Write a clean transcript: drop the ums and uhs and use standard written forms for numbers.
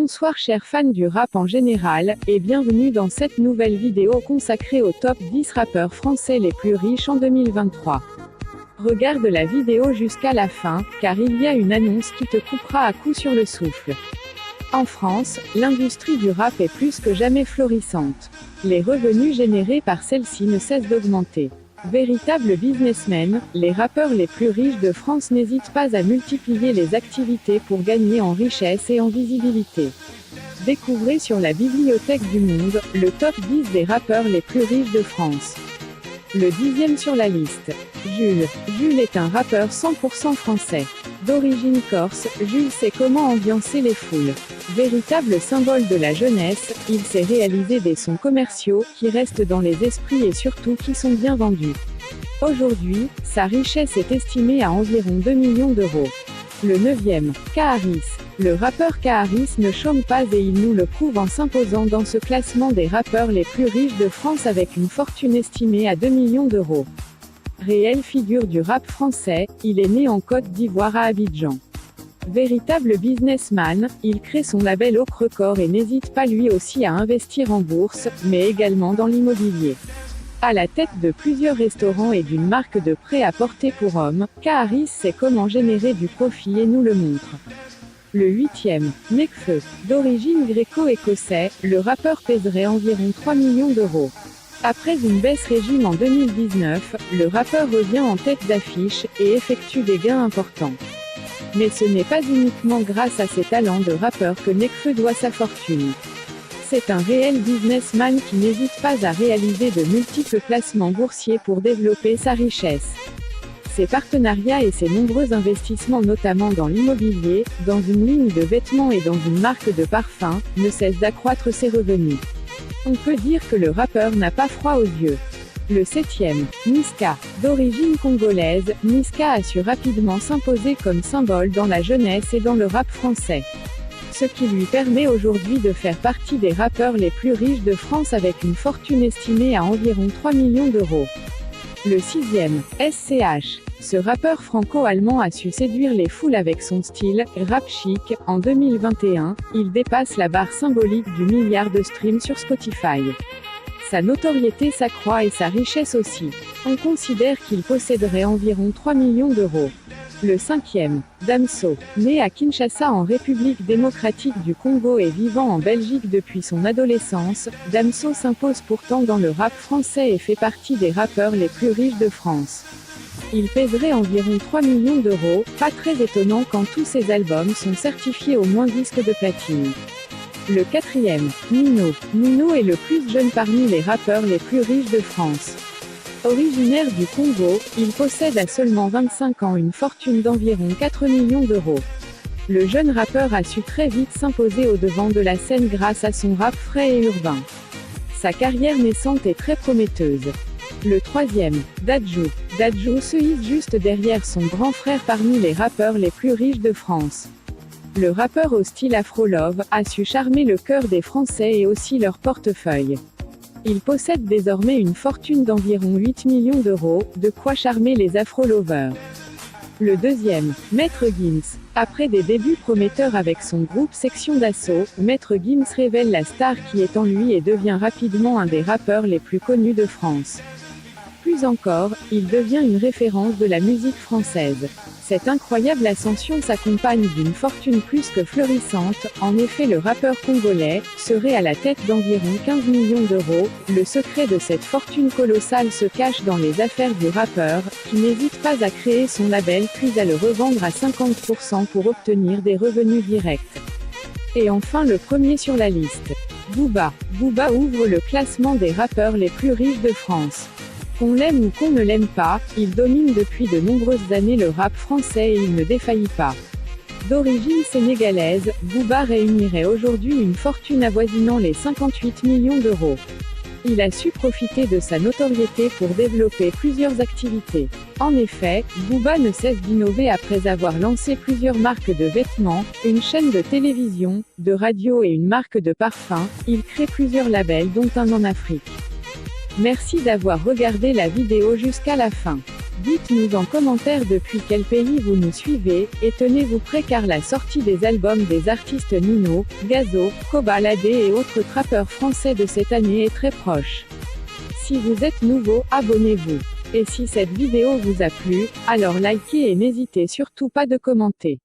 Bonsoir chers fans du rap en général, et bienvenue dans cette nouvelle vidéo consacrée aux top 10 rappeurs français les plus riches en 2023. Regarde la vidéo jusqu'à la fin, car il y a une annonce qui te coupera à coup sur le souffle. En France, l'industrie du rap est plus que jamais florissante. Les revenus générés par celle-ci ne cessent d'augmenter. Véritables businessmen, les rappeurs les plus riches de France n'hésitent pas à multiplier les activités pour gagner en richesse et en visibilité. Découvrez sur la Bibliothèque du Monde, le top 10 des rappeurs les plus riches de France. Le 10e sur la liste. Jules. Jules est un rappeur 100% français. D'origine corse, Jules sait comment ambiancer les foules. Véritable symbole de la jeunesse, il sait réaliser des sons commerciaux, qui restent dans les esprits et surtout qui sont bien vendus. Aujourd'hui, sa richesse est estimée à environ 2 millions d'euros. Le 9e, K-Harris. Le rappeur K-Harris ne chôme pas et il nous le prouve en s'imposant dans ce classement des rappeurs les plus riches de France avec une fortune estimée à 2 millions d'euros. Réelle figure du rap français, il est né en Côte d'Ivoire à Abidjan. Véritable businessman, il crée son label Oak Record et n'hésite pas lui aussi à investir en bourse, mais également dans l'immobilier. À la tête de plusieurs restaurants et d'une marque de prêt-à-porter pour hommes, K-Harris sait comment générer du profit et nous le montre. Le 8e, Nekfeu. D'origine gréco-écossais, le rappeur pèserait environ 3 millions d'euros. Après une baisse régime en 2019, le rappeur revient en tête d'affiche, et effectue des gains importants. Mais ce n'est pas uniquement grâce à ses talents de rappeur que Nekfeu doit sa fortune. C'est un réel businessman qui n'hésite pas à réaliser de multiples placements boursiers pour développer sa richesse. Ses partenariats et ses nombreux investissements notamment dans l'immobilier, dans une ligne de vêtements et dans une marque de parfum, ne cessent d'accroître ses revenus. On peut dire que le rappeur n'a pas froid aux yeux. Le 7e, Niska. D'origine congolaise, Niska a su rapidement s'imposer comme symbole dans la jeunesse et dans le rap français. Ce qui lui permet aujourd'hui de faire partie des rappeurs les plus riches de France avec une fortune estimée à environ 3 millions d'euros. Le 6e, SCH. Ce rappeur franco-allemand a su séduire les foules avec son style « rap chic ». En 2021, il dépasse la barre symbolique du milliard de streams sur Spotify. Sa notoriété s'accroît et sa richesse aussi. On considère qu'il posséderait environ 3 millions d'euros. Le 5e, Damso. Né à Kinshasa en République démocratique du Congo et vivant en Belgique depuis son adolescence, Damso s'impose pourtant dans le rap français et fait partie des rappeurs les plus riches de France. Il pèserait environ 3 millions d'euros, pas très étonnant quand tous ses albums sont certifiés au moins disque de platine. Le 4e, Nino. Nino est le plus jeune parmi les rappeurs les plus riches de France. Originaire du Congo, il possède à seulement 25 ans une fortune d'environ 4 millions d'euros. Le jeune rappeur a su très vite s'imposer au devant de la scène grâce à son rap frais et urbain. Sa carrière naissante est très prometteuse. Le 3e, Dadju. Dadju se hisse juste derrière son grand frère parmi les rappeurs les plus riches de France. Le rappeur au style Afro-Love a su charmer le cœur des Français et aussi leur portefeuille. Il possède désormais une fortune d'environ 8 millions d'euros, de quoi charmer les Afro-Lovers. Le 2e, Maître Gims. Après des débuts prometteurs avec son groupe Section d'Assaut, Maître Gims révèle la star qui est en lui et devient rapidement un des rappeurs les plus connus de France. Plus encore, il devient une référence de la musique française. Cette incroyable ascension s'accompagne d'une fortune plus que florissante. En effet, le rappeur congolais serait à la tête d'environ 15 millions d'euros. Le secret de cette fortune colossale se cache dans les affaires du rappeur, qui n'hésite pas à créer son label puis à le revendre à 50% pour obtenir des revenus directs. Et enfin le premier sur la liste. Booba. Booba ouvre le classement des rappeurs les plus riches de France. Qu'on l'aime ou qu'on ne l'aime pas, il domine depuis de nombreuses années le rap français et il ne défaillit pas. D'origine sénégalaise, Booba réunirait aujourd'hui une fortune avoisinant les 58 millions d'euros. Il a su profiter de sa notoriété pour développer plusieurs activités. En effet, Booba ne cesse d'innover après avoir lancé plusieurs marques de vêtements, une chaîne de télévision, de radio et une marque de parfum. Il crée plusieurs labels dont un en Afrique. Merci d'avoir regardé la vidéo jusqu'à la fin. Dites-nous en commentaire depuis quel pays vous nous suivez, et tenez-vous prêts car la sortie des albums des artistes Nino, Gazo, Kobalade et autres trappeurs français de cette année est très proche. Si vous êtes nouveau, abonnez-vous. Et si cette vidéo vous a plu, alors likez et n'hésitez surtout pas de commenter.